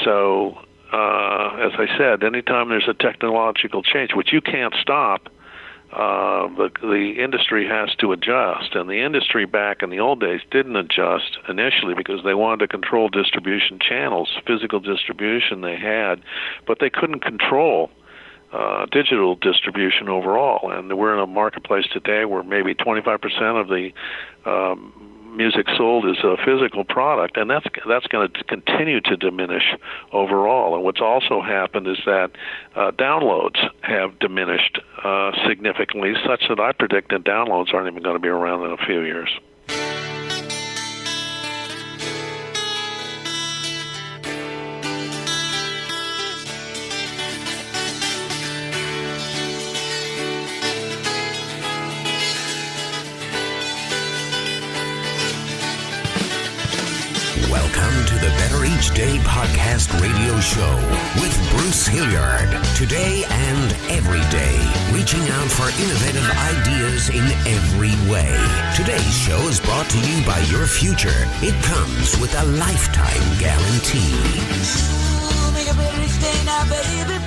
so, as I said, anytime there's a technological change, which you can't stop, the industry has to adjust. And the industry back in the old days didn't adjust initially because they wanted to control distribution channels, physical distribution they had, but they couldn't control digital distribution overall. And we're in a marketplace today where maybe 25% of the music sold is a physical product, and that's going to continue to diminish overall. And what's also happened is that downloads have diminished significantly, such that I predict that downloads aren't even going to be around in a few years. Welcome to the Better Each Day podcast radio show with Bruce Hilliard. Today and every day, reaching out for innovative ideas in every way. Today's show is brought to you by your future. It comes with a lifetime guarantee. Make a better each day now, baby.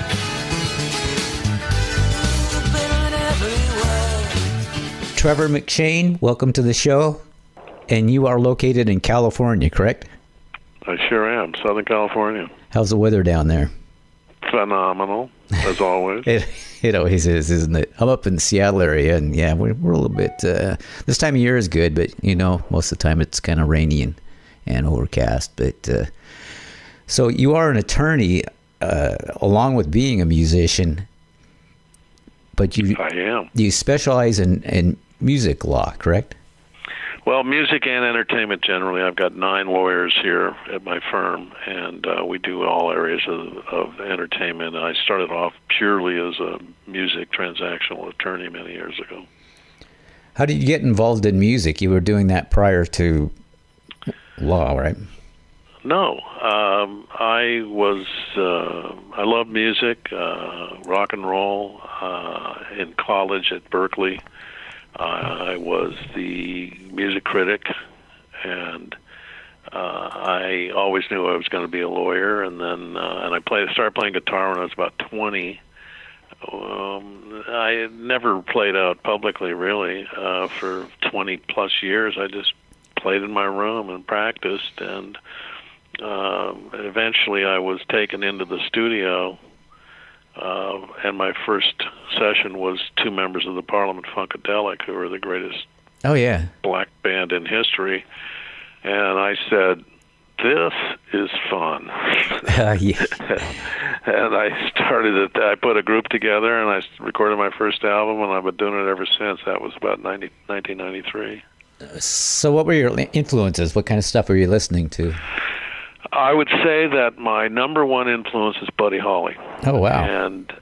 Better in every way. Trevor McShane, welcome to the show. And you are located in California, correct? I sure am. Southern California. How's the weather down there? Phenomenal, as always. It always is, isn't it? I'm up in the Seattle area, and yeah, we're a little bit... this time of year is good, but, most of the time it's kind of rainy and overcast. But so you are an attorney, along with being a musician, but I am. You specialize in music law, correct? Well, music and entertainment generally. I've got 9 lawyers here at my firm, and we do all areas of entertainment. I started off purely as a music transactional attorney many years ago. How did you get involved in music? You were doing that prior to law, right? No. I love music, rock and roll, in college at Berkeley. I was the music critic, and I always knew I was going to be a lawyer. And then, I started playing guitar when I was about 20. I had never played out publicly, really, for 20 plus years. I just played in my room and practiced, and eventually I was taken into the studio. And my first session was 2 members of the Parliament Funkadelic, who are the greatest black band in history. And I said, this is fun. And I put a group together, and I recorded my first album, and I've been doing it ever since. That was about 1993. So what were your influences? What kind of stuff were you listening to? I would say that my number one influence is Buddy Holly. Oh, wow. And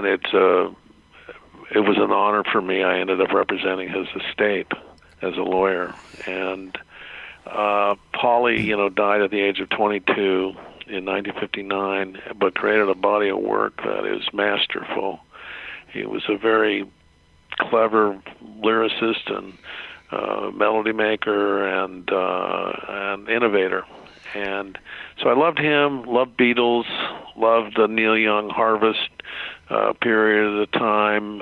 it was an honor for me. I ended up representing his estate as a lawyer. And Holly, died at the age of 22 in 1959, but created a body of work that is masterful. He was a very clever lyricist and melody maker and innovator. And so I loved him, loved Beatles, loved the Neil Young Harvest period of the time,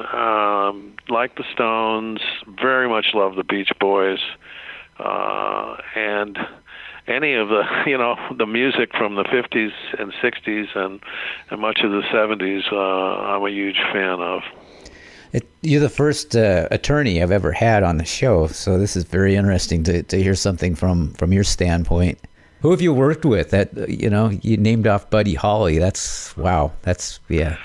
liked the Stones, very much loved the Beach Boys, and any of the music from the 50s and 60s and much of the 70s, I'm a huge fan of. You're the first attorney I've ever had on the show, so this is very interesting to hear something from your standpoint. Who have you worked with that, you named off Buddy Holly? Wow. Yeah.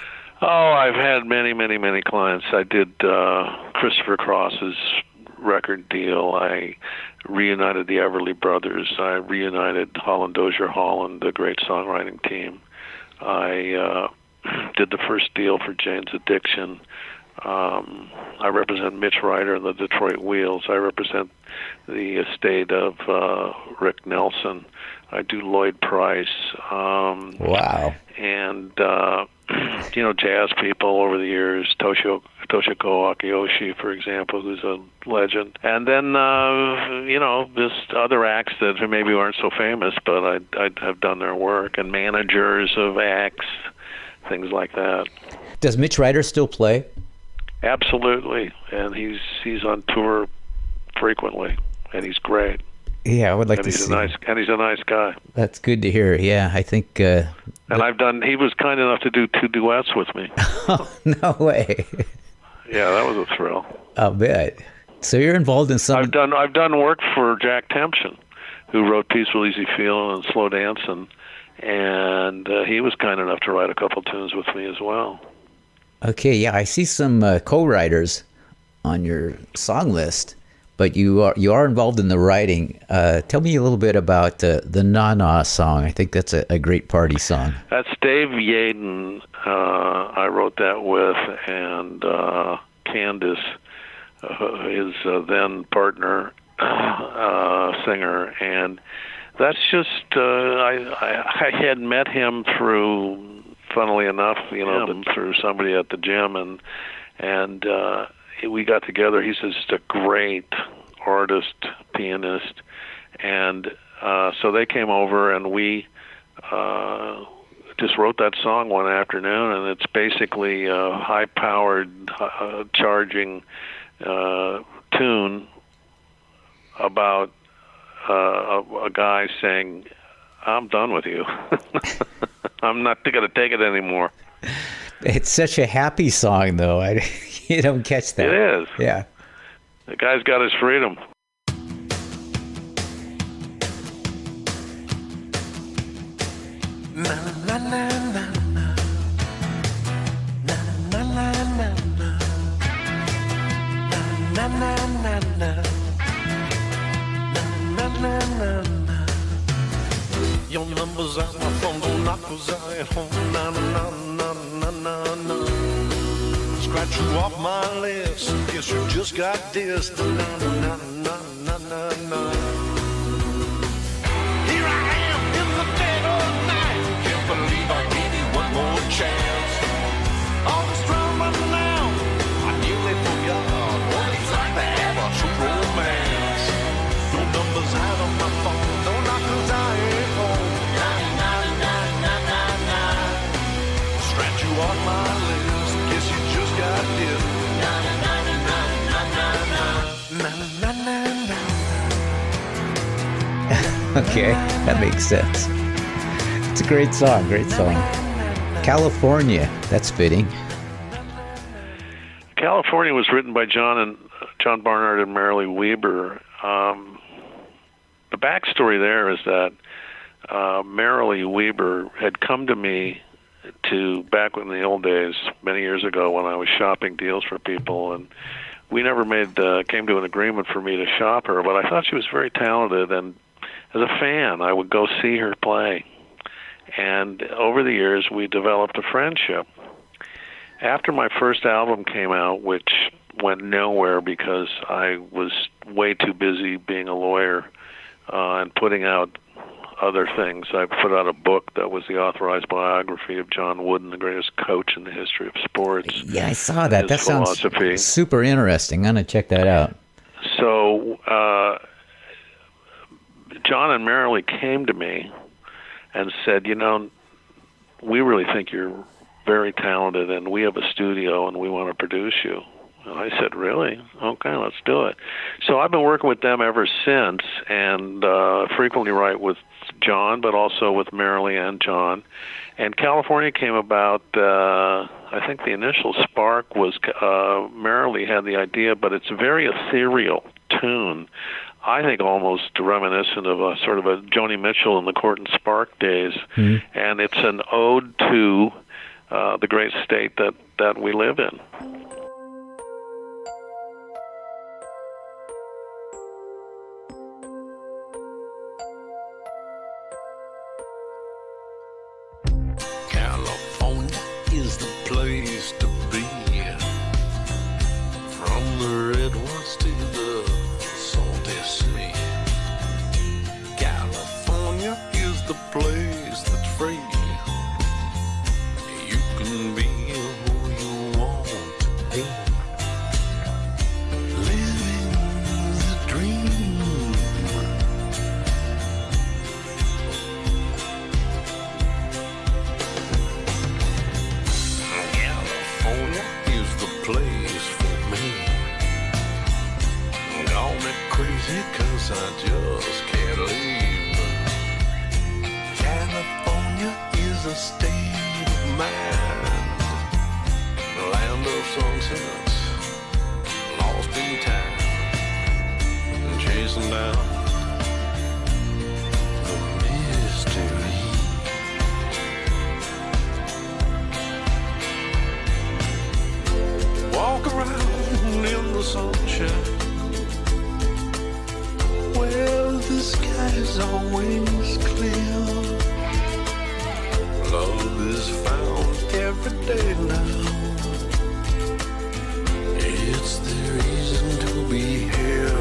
Oh, I've had many, many, many clients. I did Christopher Cross's record deal. I reunited the Everly Brothers. I reunited Holland Dozier Holland, the great songwriting team. I did the first deal for Jane's Addiction. I represent Mitch Ryder and the Detroit Wheels. I represent the estate of Rick Nelson. I do Lloyd Price. Wow. And jazz people over the years, Toshiko Akiyoshi, for example, who's a legend. And then, just other acts that maybe aren't so famous, but I'd have done their work, and managers of acts, things like that. Does Mitch Ryder still play? Absolutely, and he's on tour frequently, and he's great. Yeah, I would like to see. And he's a nice guy. That's good to hear. Yeah, I think. And he was kind enough to do 2 duets with me. Oh, no way. Yeah, that was a thrill. I'll bet. So you're involved in some. I've done work for Jack Tempchin, who wrote Peaceful Easy Feelin' and Slow Dancin', and he was kind enough to write a couple tunes with me as well. Okay, yeah, I see some co-writers on your song list. But you are involved in the writing. Tell me a little bit about the Na Na song. I think that's a great party song. That's Dave Yaden. I wrote that with, and Candace, his then partner, singer. And that's just, I had met him through, funnily enough, through somebody at the gym, and we got together. He's just a great artist, pianist, and so they came over, and we just wrote that song one afternoon, and it's basically a high-powered, charging tune about a guy saying, "I'm done with you. I'm not going to take it anymore." It's such a happy song, though. You don't catch that. It is. Yeah. The guy's got his freedom. Na na na na na na na na na na na na na na. Your number's out, my phone don't knock 'cause I ain't home. Na na na na na na. Scratch you off my list. Guess you just got this. Na na na na na na. Here I am in the dead of night. Can't believe I gave you one more chance. All this drama now, I nearly forgot what it's like to have a true romance. No numbers out on my phone, no knock 'cause I ain't home. Na na na na na na. Scratch you off my list. Guess you just got this. Na na na na na na na na na na na. Okay, that makes sense. It's a great song, California, that's fitting. California was written by John Barnard and Marilee Weber. The backstory there is that Marilee Weber had come to me back in the old days, many years ago, when I was shopping deals for people, and we never came to an agreement for me to shop her, but I thought she was very talented, and as a fan, I would go see her play. And over the years, we developed a friendship. After my first album came out, which went nowhere because I was way too busy being a lawyer and putting out other things, I put out a book that was the authorized biography of John Wooden, the greatest coach in the history of sports. Yeah, I saw that. That sounds philosophy. Super interesting. I'm going to check that out. So John and Marilee came to me and said, we really think you're very talented, and we have a studio, and we want to produce you. And I said, really? Okay, let's do it. So I've been working with them ever since, and frequently write with John, but also with Marilee and John. And California came about, I think the initial spark was Marilee had the idea, but it's a very ethereal tune. I think almost reminiscent of a sort of a Joni Mitchell in the Court and Spark days. Mm-hmm. And it's an ode to the great state that we live in. California is the place to be. From the redwoods to the salty sea. California is the place that's free. You can be sunsets, lost in time, and chasing down the mystery. Walk around in the sunshine, where the sky's always clear. Love is found every day now. It's the reason to be here.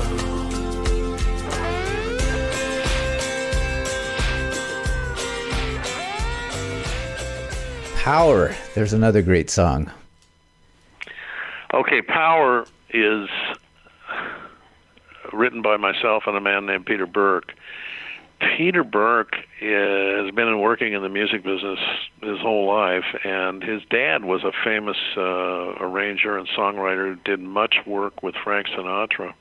Power. There's another great song. Okay, Power is written by myself and a man named Peter Burke. Peter Burke has been working in the music business his whole life, and his dad was a famous arranger and songwriter who did much work with Frank Sinatra.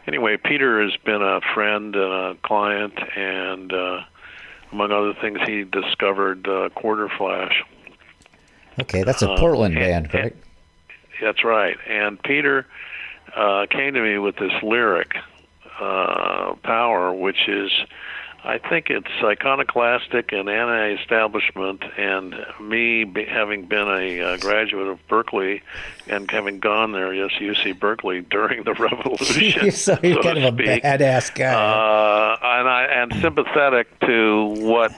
Anyway, Peter has been a friend and a client, and among other things, he discovered Quarter Flash. Okay, that's a Portland band, correct? That's right. And Peter came to me with this lyric, Power, which is, I think it's iconoclastic and anti-establishment, and me having been a graduate of Berkeley and having gone there, yes, UC Berkeley, during the Revolution, So you're kind of a badass guy. and sympathetic to what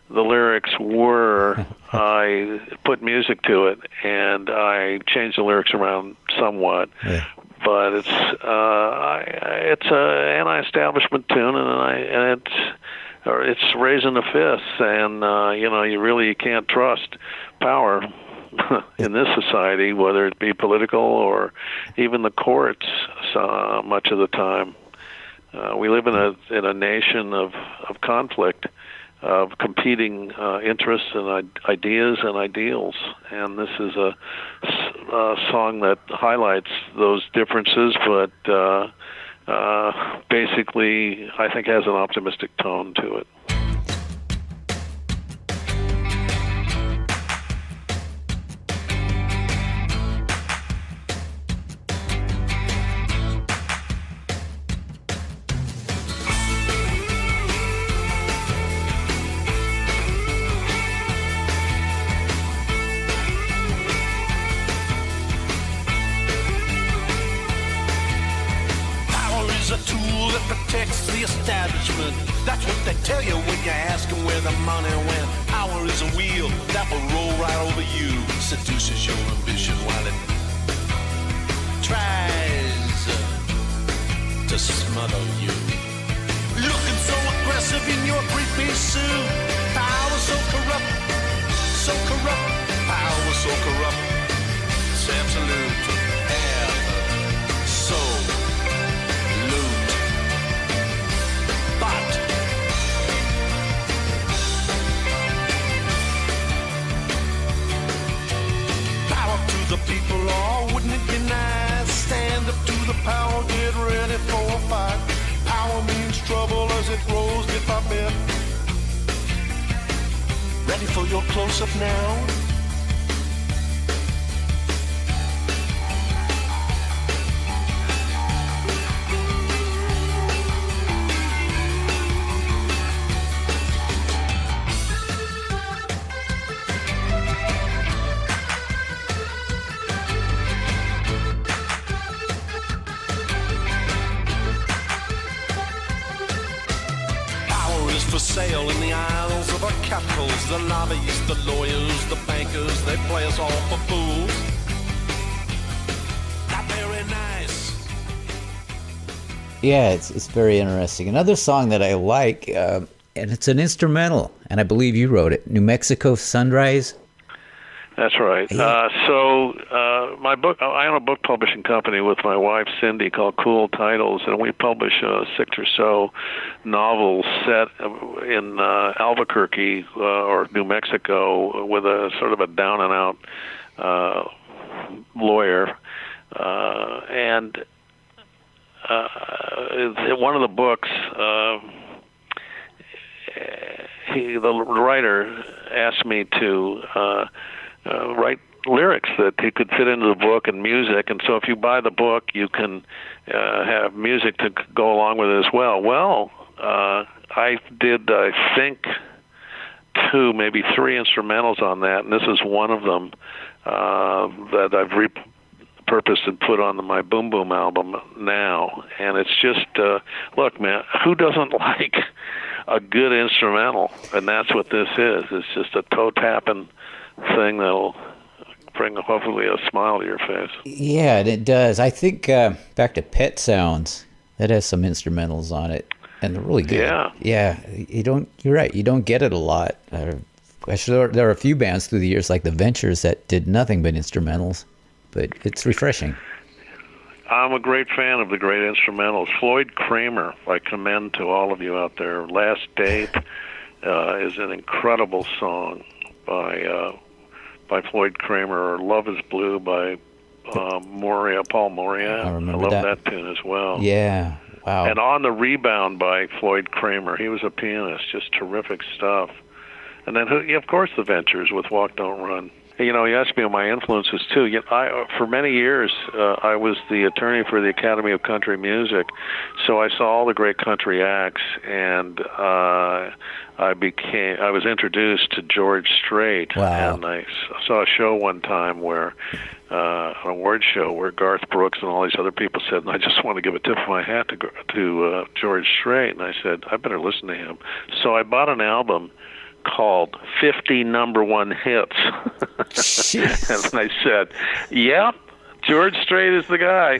the lyrics were, I put music to it, and I changed the lyrics around somewhat. Yeah. But it's a anti-establishment tune, and it's raising the fists, and you can't trust power in this society, whether it be political or even the courts. Much of the time, we live in a nation of conflict, of competing interests and ideas and ideals, and this is a song that highlights those differences, but basically I think has an optimistic tone to it. Protects the establishment. That's what they tell you when you ask them where the money went. Power is a wheel that will roll right over you. Seduces your ambition while it tries to smother you. Looking so aggressive in your three-piece suit. Power so corrupt, so corrupt. Power so corrupt. It's absolute. The people, oh, wouldn't it be nice? Stand up to the power, get ready for a fight. Power means trouble as it grows bit by bit. Ready for your close-up now? For sale in the aisles of our capitals, the lobbyists, the lawyers, the bankers, they play us all for fools. Not very nice. Yeah, it's very interesting. Another song that I like, and it's an instrumental, and I believe you wrote it, New Mexico Sunrise. That's right. Yeah. My book, I own a book publishing company with my wife, Cindy, called Cool Titles, and we publish 6 or so novels set in Albuquerque or New Mexico with a sort of a down-and-out lawyer. And one of the books, the writer asked me to write lyrics that he could fit into the book and music. And so if you buy the book, you can have music to go along with it as well. Well, I did, I think, 2, maybe 3 instrumentals on that, and this is one of them that I've repurposed and put on my Boom Boom album now. And it's just, look, man, who doesn't like a good instrumental? And that's what this is. It's just a toe-tapping thing that'll bring hopefully a smile to your face. Yeah, and it does. I think back to Pet Sounds, that has some instrumentals on it, and they're really good. Yeah. You're right. You don't get it a lot. There are a few bands through the years, like the Ventures, that did nothing but instrumentals, but it's refreshing. I'm a great fan of the great instrumentals. Floyd Kramer, I commend to all of you out there. Last Date is an incredible song by Floyd Kramer, or Love is Blue by Paul Moria. I love that tune as well. Yeah, wow. And On the Rebound by Floyd Kramer. He was a pianist, just terrific stuff. And then, of course, the Ventures with Walk, Don't Run. You know, you asked me on my influences, too. For many years, I was the attorney for the Academy of Country Music, so I saw all the great country acts, and I was introduced to George Strait. Wow. And I saw a show one time where, an award show, where Garth Brooks and all these other people said, I just want to give a tip of my hat to George Strait. And I said, I better listen to him. So I bought an album called 50 Number 1 Hits. And I said, yep, George Strait is the guy.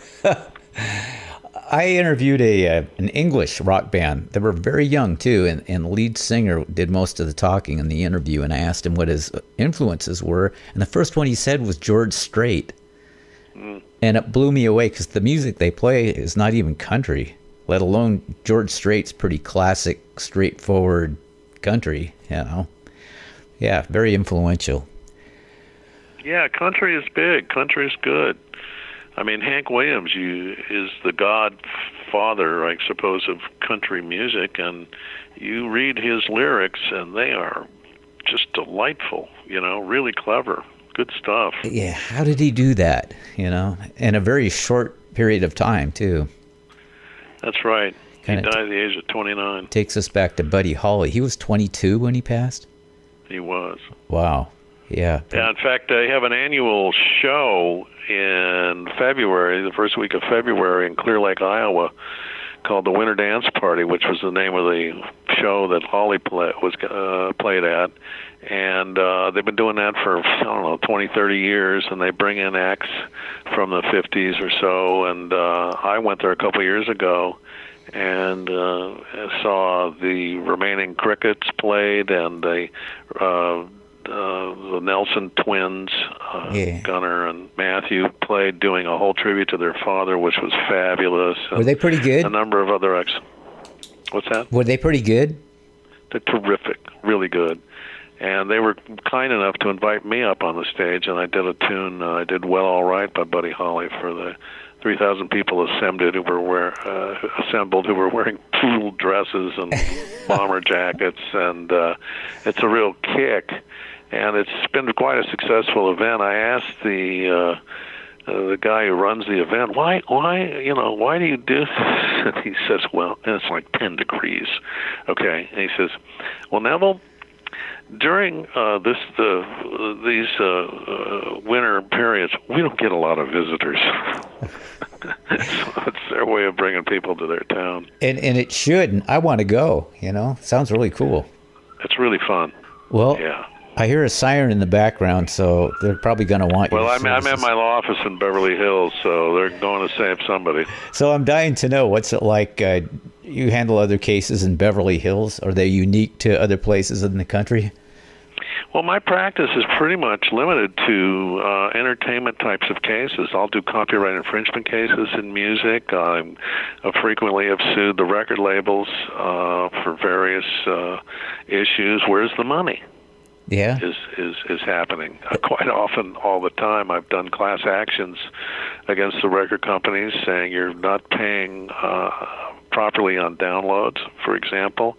I interviewed an English rock band. They were very young, too, and the lead singer did most of the talking in the interview, and I asked him what his influences were, and the first one he said was George Strait. And it blew me away, because the music they play is not even country, let alone George Strait's pretty classic, straightforward country, you know. Yeah, very influential. Yeah, country is big. Country is good. I mean, Hank Williams is the godfather, I suppose, of country music, and you read his lyrics, and they are just delightful, you know, really clever. Good stuff. Yeah, how did he do that, you know, in a very short period of time, too? That's right. He died at the age of 29. Takes us back to Buddy Holly. He was 22 when he passed? He was. Wow. Yeah. Yeah, in fact, they have an annual show in February, the first week of February, in Clear Lake, Iowa, called the Winter Dance Party, which was the name of the show that Holly played at. And they've been doing that for, 20, 30 years, and they bring in acts from the 50s or so. And I went there a couple of years ago and saw the remaining Crickets played, and the Nelson twins, Gunnar and Matthew, played, doing a whole tribute to their father, which was fabulous. Were they pretty good? A number of other acts. What's that? Were they pretty good? They're terrific, really good. And they were kind enough to invite me up on the stage, and I did a tune, I did Well All Right by Buddy Holly for the 3,000 people assembled who were wearing poodle dresses and bomber jackets, and it's a real kick. And it's been quite a successful event. I asked the guy who runs the event, why do you do this? And he says, well, and it's like 10 degrees. Okay. And he says, well, Neville, during these winter periods, we don't get a lot of visitors. So it's their way of bringing people to their town. And it should. And I want to go, Sounds really cool. It's really fun. Well, yeah. I hear a siren in the background, so they're probably going to want you. Well, I'm at my law office in Beverly Hills, so they're going to save somebody. So I'm dying to know, what's it like? You handle other cases in Beverly Hills? Are they unique to other places in the country? Well, my practice is pretty much limited to entertainment types of cases. I'll do copyright infringement cases in music. I frequently have sued the record labels for various issues. Where's the money? Yeah, is happening quite often. All the time, I've done class actions against the record companies, saying you're not paying properly on downloads, for example,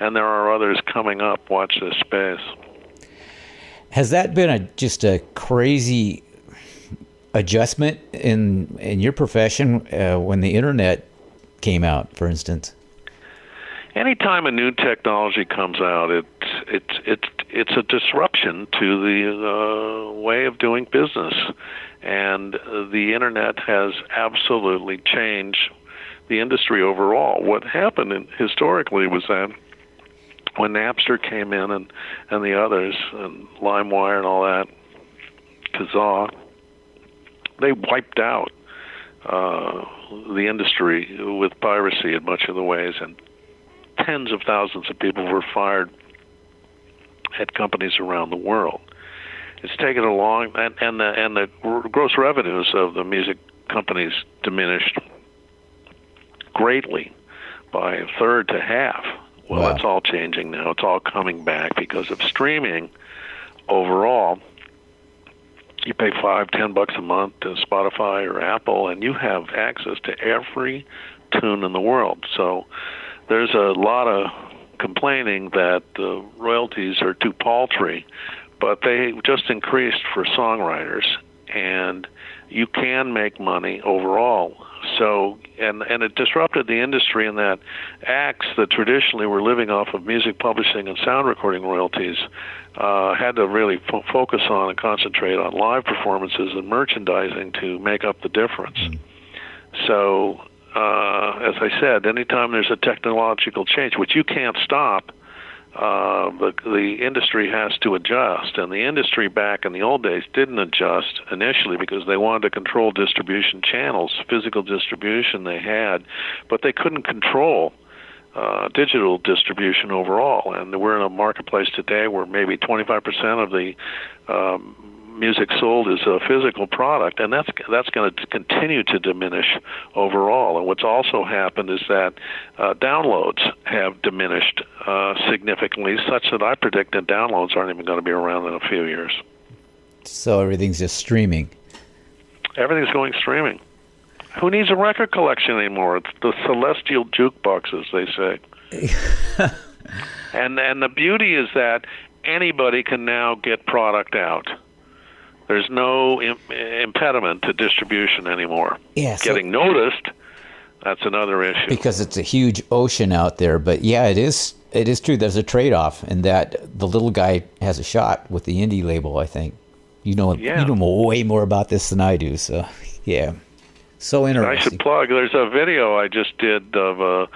and there are others coming up. Watch this space. Has that been just a crazy adjustment in your profession when the internet came out, for instance? Anytime a new technology comes out, it's a disruption to the way of doing business, and the internet has absolutely changed the industry overall. What happened historically was that when Napster came in and the others, and LimeWire and all that, Kazaa, they wiped out the industry with piracy in much of the ways, and tens of thousands of people were fired at companies around the world. It's taken a long, and the gross revenues of the music companies diminished greatly by a third to half. Well, wow. That's all changing now. It's all coming back because of streaming. Overall, you pay $5-10 a month to Spotify or Apple, and you have access to every tune in the world. So there's a lot of complaining that the royalties are too paltry, but they just increased for songwriters, and you can make money overall. So, and it disrupted the industry in that acts that traditionally were living off of music publishing and sound recording royalties had to really focus on and concentrate on live performances and merchandising to make up the difference. So, as I said, anytime there's a technological change, which you can't stop, the industry has to adjust. And the industry back in the old days didn't adjust initially because they wanted to control distribution channels, physical distribution they had, but they couldn't control digital distribution overall. And we're in a marketplace today where maybe 25% of the music sold is a physical product, and that's going to continue to diminish overall. And what's also happened is that downloads have diminished significantly, such that I predict that downloads aren't even going to be around in a few years. So everything's just streaming. Everything's going streaming. Who needs a record collection anymore? It's the celestial jukebox, as they say. And the beauty is that anybody can now get product out. There's no impediment to distribution anymore. Yeah, Getting noticed, that's another issue. Because it's a huge ocean out there. But yeah, it is true. There's a trade-off in that the little guy has a shot with the indie label, I think. You know way more about this than I do. So, yeah. So interesting. I should plug, there's a video I just did of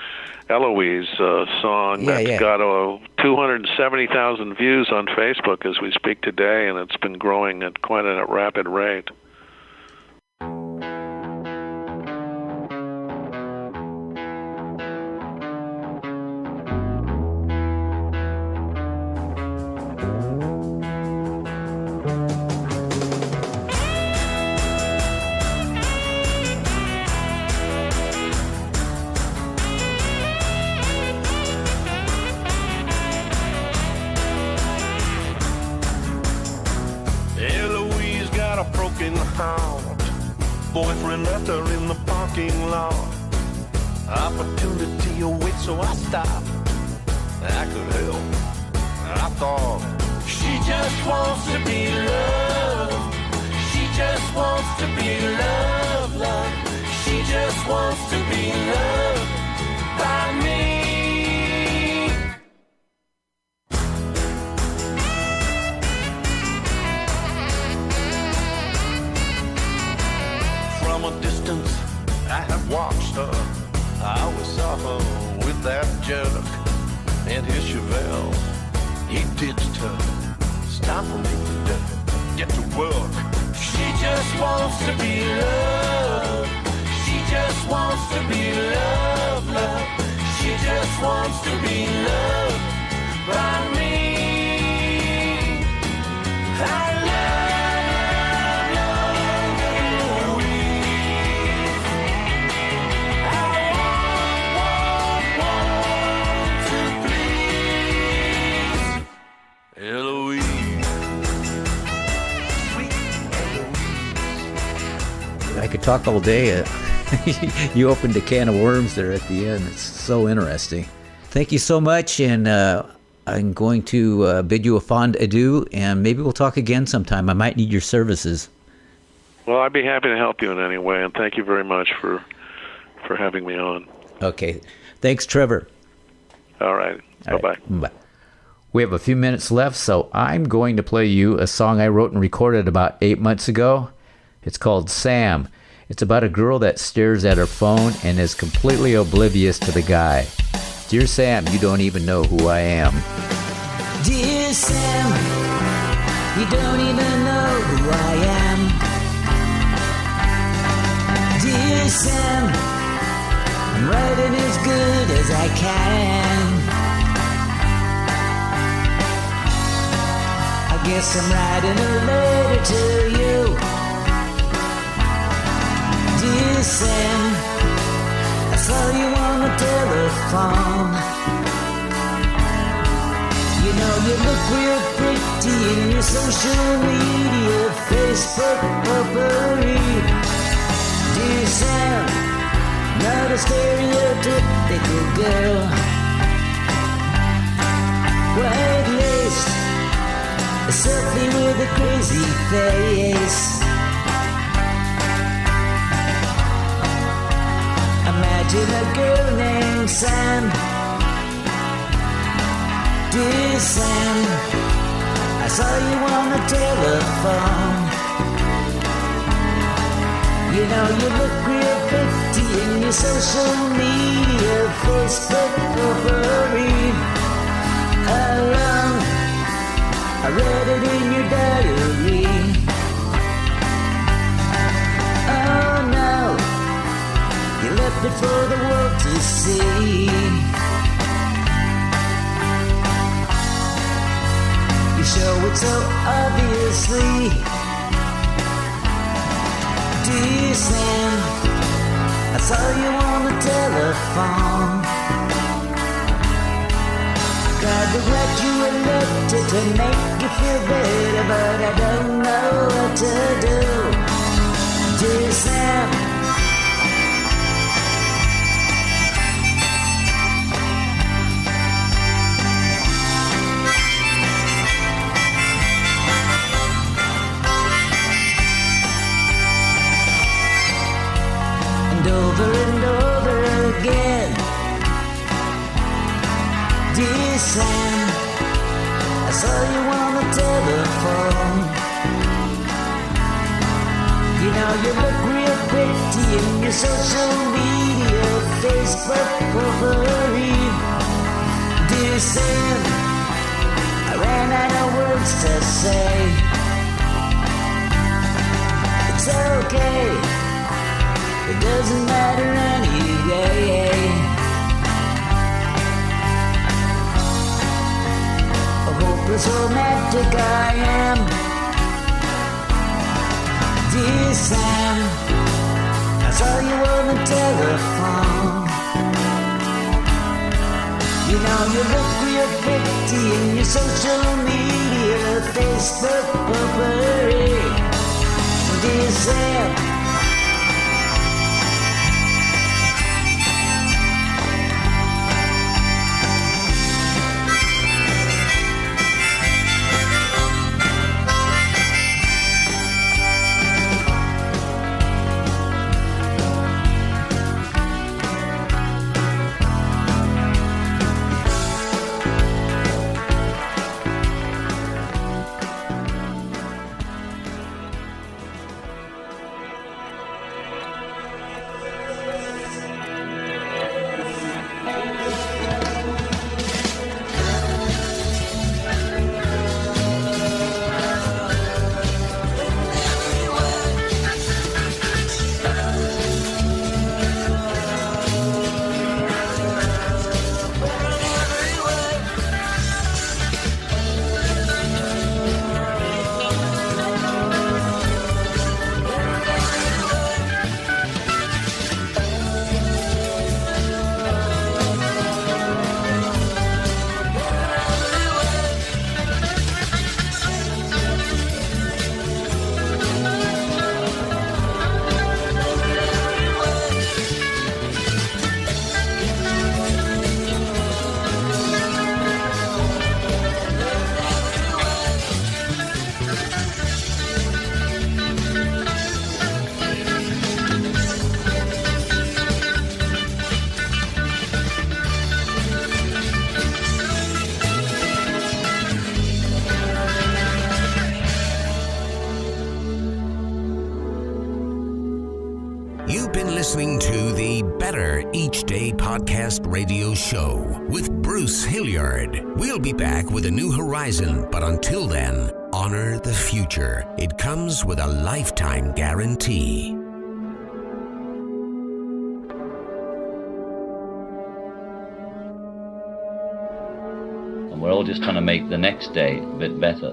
Eloise song that's got 270,000 views on Facebook as we speak today, and it's been growing at quite a rapid rate. Boyfriend left her in the parking lot. Opportunity awaits, so I stopped. I could help. I thought she just wants to be loved. She just wants to be loved, loved. She just wants to be loved by me. From a distance, I have watched her. I always saw her with that jerk and his Chevelle. He ditched her. It's time for me to get to work. She just wants to be loved. She just wants to be loved, loved. She just wants to be loved by me. I I could talk all day. You opened a can of worms there at the end. It's so interesting. Thank you so much, and I'm going to bid you a fond adieu, and maybe we'll talk again sometime. I might need your services. Well, I'd be happy to help you in any way, and thank you very much for having me on. Okay. Thanks, Trevor. All right. Bye-bye. Right. Bye. We have a few minutes left, so I'm going to play you a song I wrote and recorded about 8 months ago. It's called Sam. It's about a girl that stares at her phone and is completely oblivious to the guy. Dear Sam, you don't even know who I am. Dear Sam, you don't even know who I am. Dear Sam, I'm writing as good as I can. I guess I'm writing a letter to you. Dear Sam, I saw you on the telephone. You know you look real pretty in your social media, Facebook potpourri. Dear Sam, not a stereotypical girl. White lace, a selfie with a crazy face. Imagine a girl named Sam. Dear Sam, I saw you on the telephone. You know you look real pretty in your social media, Facebook potpourri. Alone, I read it in your diary. Oh no, you left it for the world to see. You show it so obviously. Dear Sam, I saw you on the telephone. Tried to write you a letter to make you feel better, but I don't know what to do. Dear Sam, over and over again. Dear Sam, I saw you on the telephone. You know you look real pretty in your social media, Facebook potpourri. Dear Sam, I ran out of words to say. It's okay, it doesn't matter anyway. A hopeless romantic I am. Dear Sam, I saw you on the telephone. You know you look real pretty in your social media, Facebook potpourri. Dear Sam, You've been listening to the Better Each Day podcast radio show with Bruce Hilliard. We'll be back with a new horizon, but until then, honor the future. It comes with a lifetime guarantee. And we're all just trying to make the next day a bit better.